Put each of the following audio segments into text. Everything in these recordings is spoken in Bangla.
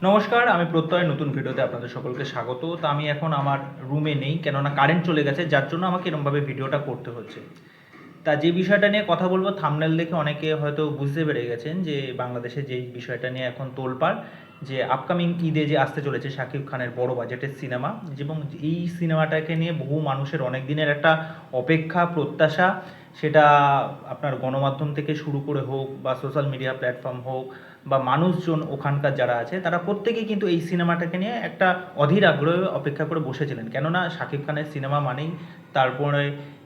নমস্কার, আমি প্রত্যয় নতুন ভিডিওতে আপনাদের সকলকে স্বাগত। তো আমি এখন আমার রুমে নেই, কেননা কারেন্ট চলে গেছে, যার জন্য আমাকে এরকমভাবে ভিডিওটা করতে হচ্ছে। তা যে বিষয়টা নিয়ে কথা বলবো, থাম্বনেল দেখে অনেকে হয়তো বুঝতে পেরে গেছেন যে বাংলাদেশে যেই বিষয়টা নিয়ে এখন তোলপাড়, যে আপকামিং ঈদে যে আসতে চলেছে শাকিব খানের বড় বাজেটের সিনেমা, এবং এই সিনেমাটাকে নিয়ে বহু মানুষের অনেক দিনের একটা অপেক্ষা প্রত্যাশা। সেটা আপনার গণমাধ্যম থেকে শুরু করে হোক বা সোশ্যাল মিডিয়া প্ল্যাটফর্ম হোক বা মানুষজন ওখানকার যারা আছে, তারা প্রত্যেকেই কিন্তু এই সিনেমাটাকে নিয়ে একটা অধীর আগ্রহে অপেক্ষা করে বসেছিলেন। কেননা শাকিব খানের সিনেমা মানেই তারপরে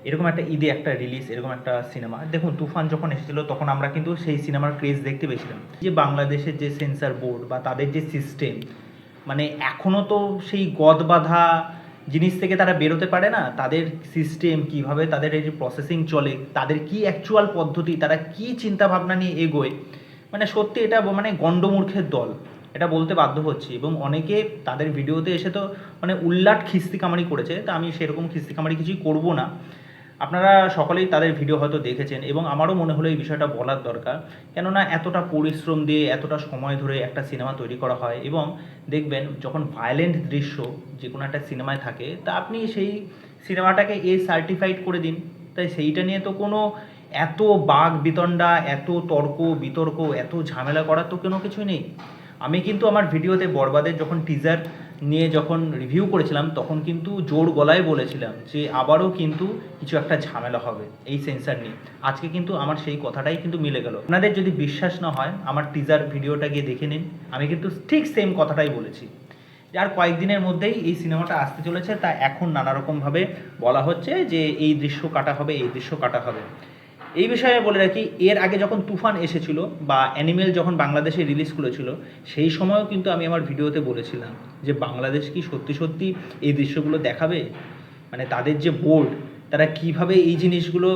এরকম একটা ঈদে একটা রিলিজ, এরকম একটা সিনেমা। দেখুন, তুফান যখন এসেছিলো তখন আমরা কিন্তু সেই সিনেমার ক্রেজ দেখতে পেয়েছিলাম। যে বাংলাদেশের যে সেন্সর বোর্ড বা তাদের যে সিস্টেম, মানে এখনও তো সেই গদ বাঁধা জিনিস থেকে তারা বেরোতে পারে না। তাদের সিস্টেম কীভাবে, তাদের এই যে প্রসেসিং চলে, তাদের কি অ্যাকচুয়াল পদ্ধতি, তারা কি চিন্তা ভাবনা নিয়ে এগোয়, মানে সত্যি এটা মানে গণ্ডমূর্খের দল, এটা বলতে বাধ্য হচ্ছি। এবং অনেকে তাদের ভিডিওতে এসে তো মানে উল্লাট খিস্তিকামারি করেছে, তা আমি সেরকম খিস্তিকামারি কিছুই করব না। আপনারা সকলেই তাদের ভিডিও হয়তো দেখেছেন, এবং আমারও মনে হলো এই বিষয়টা বলার দরকার। কেননা এতটা পরিশ্রম দিয়ে এতটা সময় ধরে একটা সিনেমা তৈরি করা হয়, এবং দেখবেন যখন ভায়োলেন্ট দৃশ্য যে কোনো একটা সিনেমায় থাকে, তা আপনি সেই সিনেমাটাকে সার্টিফাইড করে দিন। তাই সেইটা নিয়ে তো কোনো এত বাঘ বিতণ্ডা, এত তর্ক বিতর্ক, এত ঝামেলা করার তো কোনো কিছুই নেই। আমি কিন্তু আমার ভিডিওতে বরবাদের যখন টিজার নিয়ে যখন রিভিউ করেছিলাম, তখন কিন্তু জোর গলায় বলেছিলাম যে আবারও কিন্তু কিছু একটা ঝামেলা হবে এই সেন্সার নিয়ে। আজকে কিন্তু আমার সেই কথাটাই কিন্তু মিলে গেল। আপনাদের যদি বিশ্বাস না হয়, আমার টিজার ভিডিওটা গিয়ে দেখে নিন, আমি কিন্তু ঠিক সেম কথাটাই বলেছি। আর কয়েকদিনের মধ্যেই এই সিনেমাটা আসতে চলেছে, তা এখন নানারকমভাবে বলা হচ্ছে যে এই দৃশ্য কাটা হবে, এই দৃশ্য কাটা হবে। এই বিষয়ে বলে রাখি, এর আগে যখন তুফান এসেছিল বা অ্যানিমেল যখন বাংলাদেশে রিলিজ করেছিল, সেই সময়ও কিন্তু আমি আমার ভিডিওতে বলেছিলাম যে বাংলাদেশ কি সত্যি সত্যি এই দৃশ্যগুলো দেখাবে, মানে তাদের যে বোর্ড, তারা কিভাবে এই জিনিসগুলো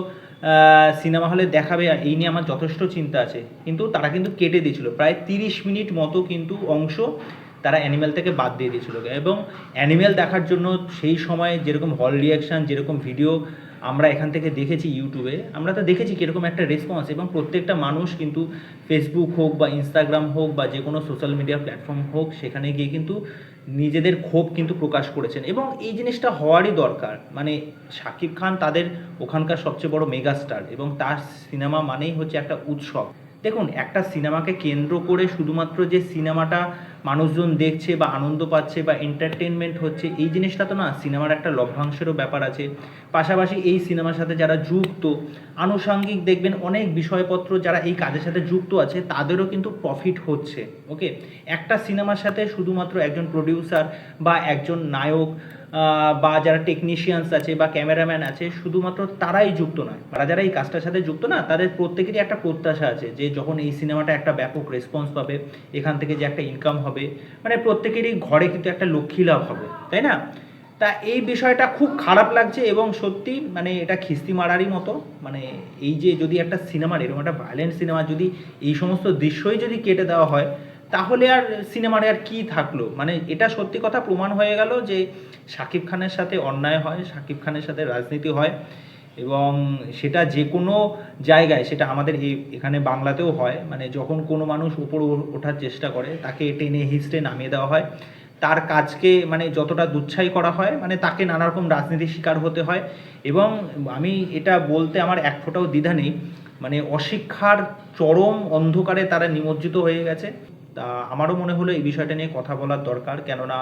সিনেমা হলে দেখাবে, এই নিয়ে আমার যথেষ্ট চিন্তা আছে। কিন্তু তারা কিন্তু কেটে দিয়েছিল প্রায় 30 মিনিট মতো কিন্তু অংশ তারা অ্যানিমেল থেকে বাদ দিয়ে দিয়েছিল। এবং অ্যানিমেল দেখার জন্য সেই সময় যেরকম হল রিয়াকশান, যেরকম ভিডিও আমরা এখান থেকে দেখেছি ইউটিউবে, আমরা তো দেখেছি কীরকম একটা রেসপন্স, এবং প্রত্যেকটা মানুষ কিন্তু ফেসবুক হোক বা ইনস্টাগ্রাম হোক বা যে কোনো সোশ্যাল মিডিয়া প্ল্যাটফর্ম হোক, সেখানে গিয়ে কিন্তু নিজেদের ক্ষোভ কিন্তু প্রকাশ করেছেন। এবং এই জিনিসটা হওয়ারই দরকার। মানে শাকিব খান তাদের ওখানকার সবচেয়ে বড় মেগাস্টার, এবং তার সিনেমা মানেই হচ্ছে একটা উৎসব। দেখুন, একটা সিনেমাকে কেন্দ্র করে শুধুমাত্র যে সিনেমাটা মানুষজন দেখছে বা আনন্দ পাচ্ছে বা এন্টারটেনমেন্ট হচ্ছে, এই জিনিসটা তো না। সিনেমার একটা লভ্যাংশেরও ব্যাপার আছে। পাশাপাশি এই সিনেমার সাথে যারা যুক্ত, আনুষঙ্গিক দেখবেন অনেক বিষয়পত্র যারা এই কাজের সাথে যুক্ত আছে, তাদেরও কিন্তু প্রফিট হচ্ছে। ওকে, একটা সিনেমার সাথে শুধুমাত্র একজন প্রডিউসার বা একজন নায়ক বা যারা টেকনিশিয়ানস আছে বা ক্যামেরাম্যান আছে, শুধুমাত্র তারাই যুক্ত নয়। তারা যারা এই কাজটার সাথে যুক্ত না, তাদের প্রত্যেকেরই একটা প্রত্যাশা আছে যে যখন এই সিনেমাটা একটা ব্যাপক রেসপন্স পাবে, এখান থেকে যে একটা ইনকাম হবে, মানে প্রত্যেকেরই ঘরে কিন্তু একটা লক্ষ্মী লাভ হবে, তাই না? তা এই বিষয়টা খুব খারাপ লাগছে, এবং সত্যি মানে এটা খিস্তি মারারই মতো। মানে এই যে যদি একটা সিনেমার, এরকম একটা ভায়োলেন্ট সিনেমা যদি এই সমস্ত দৃশ্যই যদি কেটে দেওয়া হয়, তাহলে আর সিনেমার আর কী থাকলো? মানে এটা সত্যি কথা প্রমাণ হয়ে গেল যে শাকিব খানের সাথে অন্যায় হয়, শাকিব খানের সাথে রাজনীতি হয়, এবং সেটা যে কোনো জায়গায়, সেটা আমাদের এখানে বাংলাতেও হয়। মানে যখন কোনো মানুষ উপরে ওঠার চেষ্টা করে, তাকে টেনে হিঁচড়ে নামিয়ে দেওয়া হয়, তার কাজকে মানে যতটা দুচ্ছাই করা হয়, মানে তাকে নানা রকম রাজনীতির শিকার হতে হয়। এবং আমি এটা বলতে আমার এক ফোঁটাও দ্বিধা নেই, মানে অশিক্ষার চরম অন্ধকারে তারা নিমজ্জিত হয়ে গেছে। তা আমারও মনে হলো এই বিষয়টা নিয়ে কথা বলার দরকার। কেননা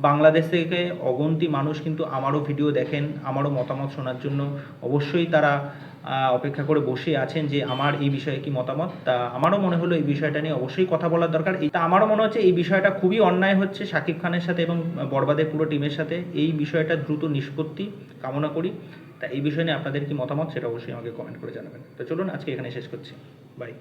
বাংলাদেশ থেকে অগন্তি মানুষ কিন্তু আমারও ভিডিও দেখেন, আমারও মতামত শোনার জন্য অবশ্যই তারা অপেক্ষা করে বসে আছেন যে আমার এই বিষয়ে কি মতামত। তা আমারও মনে হলো এই বিষয়টা নিয়ে অবশ্যই কথা বলার দরকার। তা আমারও মনে হচ্ছে এই বিষয়টা খুবই অন্যায় হচ্ছে শাকিব খানের সাথে এবং বরবাদের পুরো টিমের সাথে। এই বিষয়টা দ্রুত নিষ্পত্তি কামনা করি। তা এই বিষয় নিয়ে আপনাদের কি মতামত, সেটা অবশ্যই আমাকে কমেন্ট করে জানাবেন। তো চলুন আজকে এখানে শেষ করছি। বাই।